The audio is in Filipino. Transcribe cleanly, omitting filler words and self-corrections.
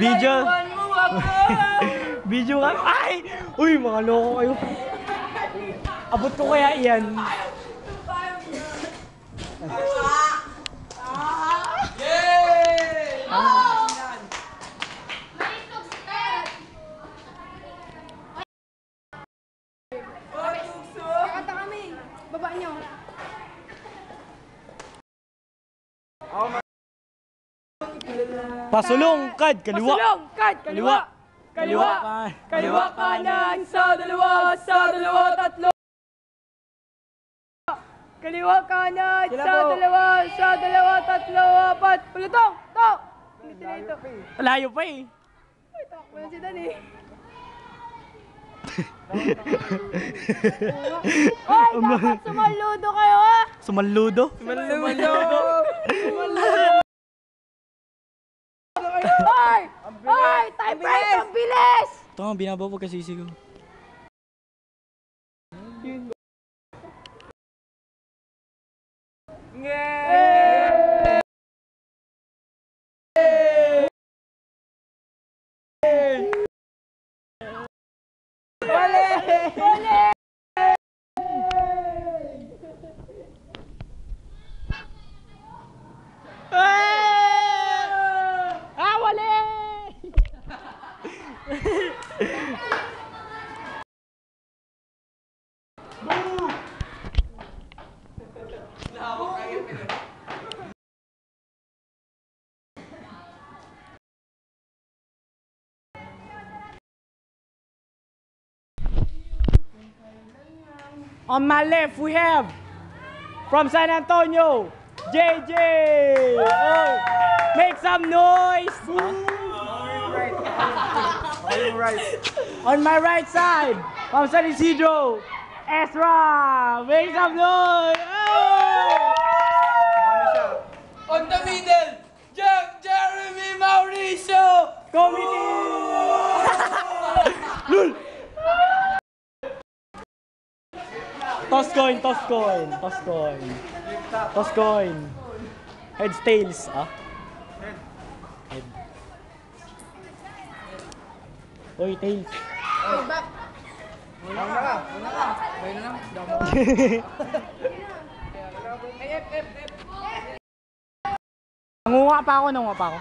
Video. Video ka. Ay! Uy, mga loko kayo. Abot ko kaya iyan. Yay! Kakanta kami. Baba nyo. Pasulong, kad, kaliwa. Pasulong, kad, kaliwa. Kaliwa. Kaliwa, kanan. Sa dalawa, tatlo. Kaliwa, kanan. Sa dalawa, tatlo, apat. Pulutong, tok. Layo pa eh. Ay, takbo na si Dani. Ay, dapat sumaludo kayo ha. Sumaludo? Ay! Ay! Time break! Ang bilis! Ito nga, binabaw pagkasisigaw. On my left, we have from San Antonio, JJ. Oh, make some noise. On my right side, from San Isidro, Ezra. Make some noise. Oh. On the middle, Jeremy Mauricio! Committee. Lul. Toss coin, toss coin, toss coin. Toss coin. Heads, tails, ah? Head. Oy, tails. Muna ka. Bayo na lang. Nangunga pa ako.